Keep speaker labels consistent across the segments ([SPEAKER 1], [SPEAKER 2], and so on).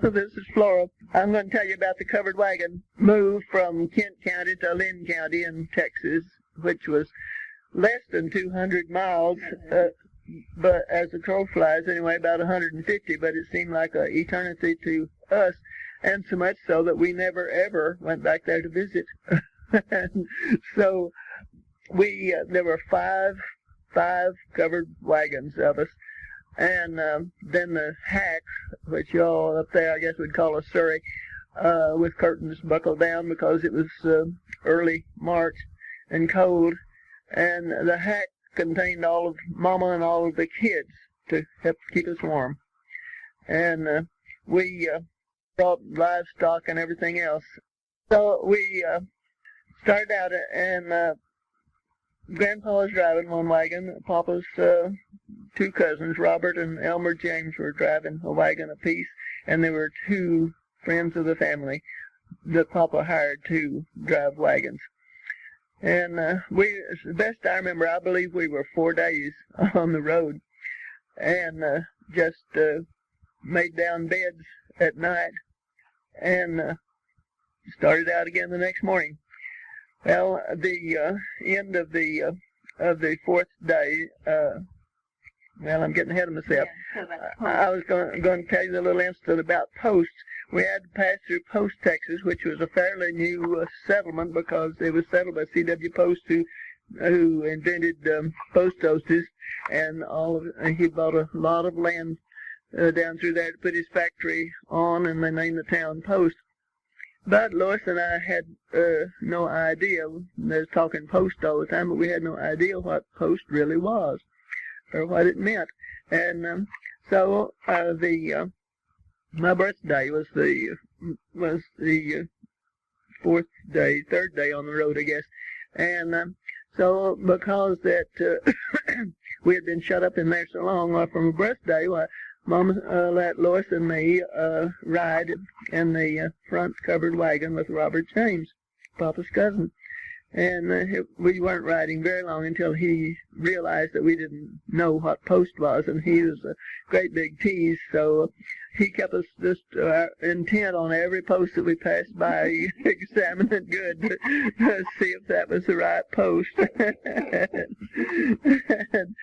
[SPEAKER 1] This is Flora. I'm going to tell you about the covered wagon move from Kent County to Lynn County in Texas, which was less than 200 miles, but as the crow flies, anyway, about 150, but it seemed like an eternity to us, and so much so that we never, ever went back there to visit. And so there were five covered wagons of us. And then the hacks, which y'all up there I guess would call a surrey, with curtains buckled down because it was early March and cold. And the hack contained all of Mama and all of the kids to help keep us warm. And we brought livestock and everything else. So we started out, and Grandpa was driving one wagon. Papa's two cousins, Robert and Elmer James, were driving a wagon apiece, and there were two friends of the family that Papa hired to drive wagons. And the best I remember, I believe we were 4 days on the road, and just made down beds at night, and started out again the next morning. Well, the end of the fourth day, well, I'm getting ahead of myself. I was going to tell you the little incident about posts. We had to pass through Post, Texas, which was a fairly new settlement because it was settled by C.W. Post, who invented post offices, and he bought a lot of land down through there to put his factory on, and they named the town Post. But Lois and I had no idea. They was talking post all the time, but we had no idea what post really was or what it meant. And so my birthday was the third day on the road, I guess. And so because that we had been shut up in there so long from a birthday, Mama let Lois and me ride in the front covered wagon with Robert James, Papa's cousin. And we weren't riding very long until he realized that we didn't know what post was, and he was a great big tease, so he kept us just intent on every post that we passed by, examining it good to see if that was the right post. And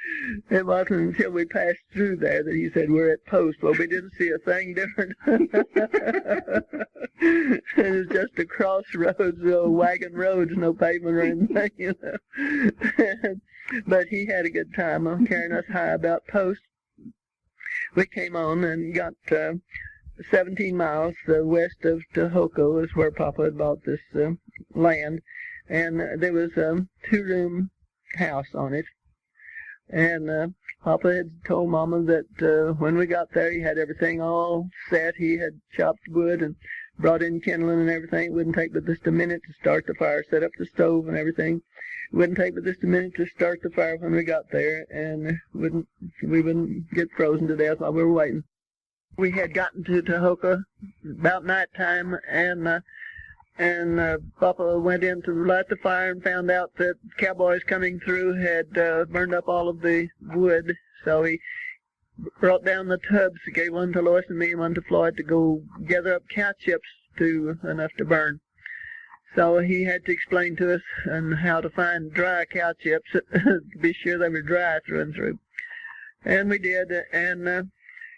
[SPEAKER 1] it wasn't until we passed through there that he said, "We're at post." Well, we didn't see a thing different. It was just a crossroads, wagon roads, no pavement or anything, you know. But he had a good time carrying us high about post. We came on and got 17 miles west of Tohoku is where Papa had bought this land, and there was a two-room house on it. And Papa had told Mama that when we got there, he had everything all set. He had chopped wood and brought in kindling and everything. It wouldn't take but just a minute to start the fire, set up the stove and everything. It wouldn't take but just a minute to start the fire when we got there, and we wouldn't get frozen to death while we were waiting. We had gotten to Tohoku about night time, and Papa went in to light the fire and found out that cowboys coming through had burned up all of the wood. So he brought down the tubs, gave one to Lois and me and one to Floyd to go gather up cow chips enough to burn. So he had to explain to us how to find dry cow chips, to be sure they were dry through and through. And we did, and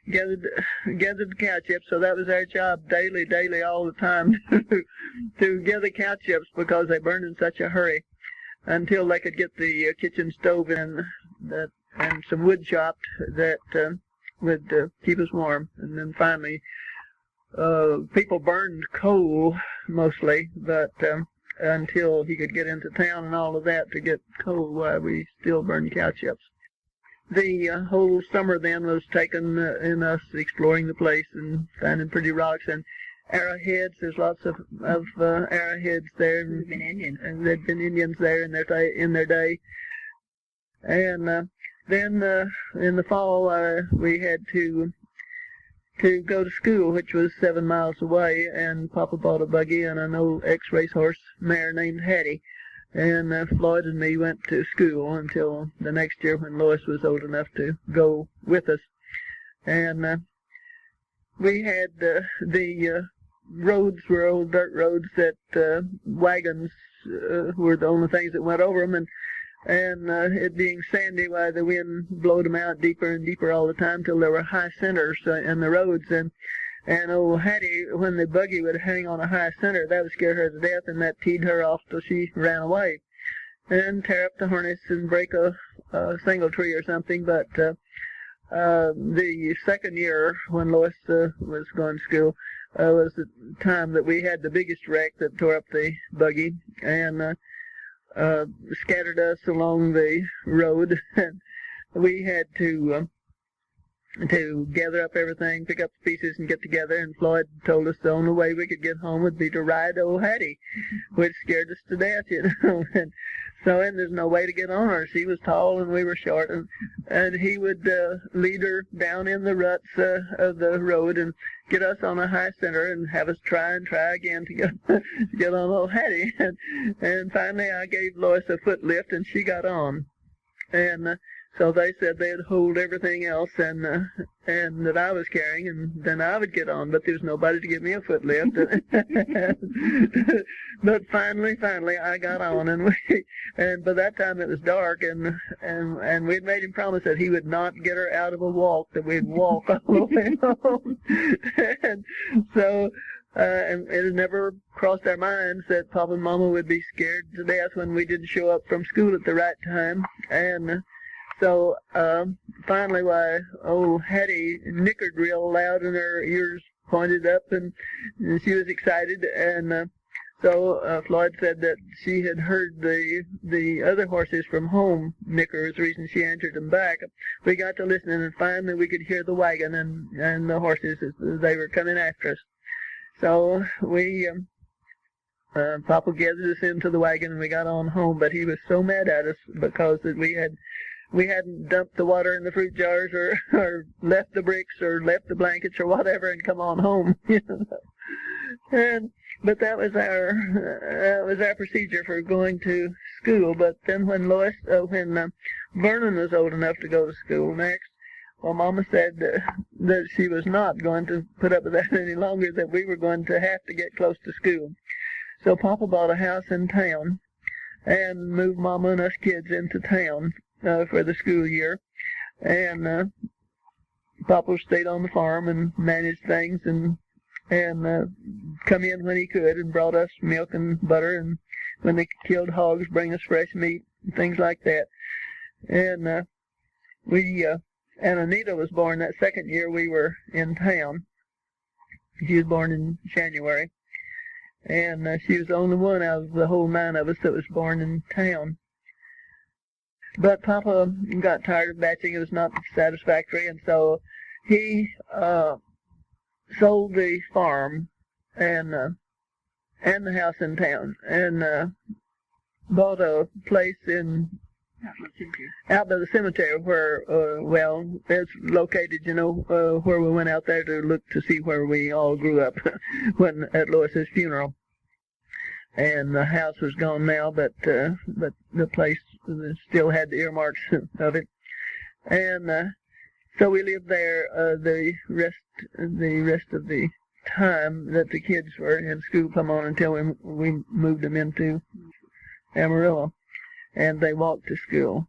[SPEAKER 1] gathered the cow chips. So that was our job daily, all the time, to gather cow chips because they burned in such a hurry until they could get the kitchen stove in and some wood chopped that would keep us warm. And then finally, people burned coal mostly, but until he could get into town and all of that to get coal, we still burned cow chips. The whole summer then was taken in us exploring the place and finding pretty rocks and arrowheads. There's lots of arrowheads there.
[SPEAKER 2] There's been Indians.
[SPEAKER 1] And there'd been Indians there in their day. And then in the fall we had to go to school, which was 7 miles away, and Papa bought a buggy and an old ex-racehorse mare named Hattie. And Floyd and me went to school until the next year when Lois was old enough to go with us. And we had the roads were old dirt roads that wagons were the only things that went over them, and it being sandy, why the wind blowed them out deeper and deeper all the time till there were high centers in the roads, and old Hattie, when the buggy would hang on a high center, that would scare her to death, and that teed her off till she ran away and tear up the harness and break a single tree or something. But the second year when Lois was going to school was the time that we had the biggest wreck that tore up the buggy and scattered us along the road, and we had to gather up everything, pick up the pieces, and get together. And Floyd told us the only way we could get home would be to ride old Hattie, which scared us to death, and there's no way to get on her. She was tall and we were short, and he would lead her down in the ruts of the road and get us on a high center and have us try again to get on old Hattie. And finally I gave Lois a foot lift and she got on. And so they said they'd hold everything else and that I was carrying, and then I would get on, but there was nobody to give me a foot lift. But finally I got on, and by that time it was dark, and we'd made him promise that he would not get her out of a walk, that we'd walk all the way home. And so and it had never crossed our minds that Papa and Mama would be scared to death when we didn't show up from school at the right time. And so finally, why, old Hattie nickered real loud and her ears pointed up, and she was excited. And so Floyd said that she had heard the other horses from home nicker was the reason she answered them back. We got to listening, and finally we could hear the wagon and the horses as they were coming after us. So we Papa gathered us into the wagon and we got on home, but he was so mad at us because that we hadn't dumped the water in the fruit jars or left the bricks or left the blankets or whatever and come on home. But that was our procedure for going to school. But then when Vernon was old enough to go to school next, well, Mama said that she was not going to put up with that any longer, that we were going to have to get close to school. So Papa bought a house in town and moved Mama and us kids into town for the school year. And Papa stayed on the farm and managed things and come in when he could and brought us milk and butter, and when they killed hogs, bring us fresh meat and things like that. And and Anita was born that second year we were in town. She was born in January, and she was the only one out of the whole 9 of us that was born in town. But Papa got tired of batching. It was not satisfactory, and so he sold the farm and the house in town and bought a place out by the cemetery where, it's located, where we went out there to look to see where we all grew up at Lois's funeral. And the house was gone now, but the place still had the earmarks of it. And so we lived there the rest of the time that the kids were in school come on until we moved them into Amarillo, and they walked to school.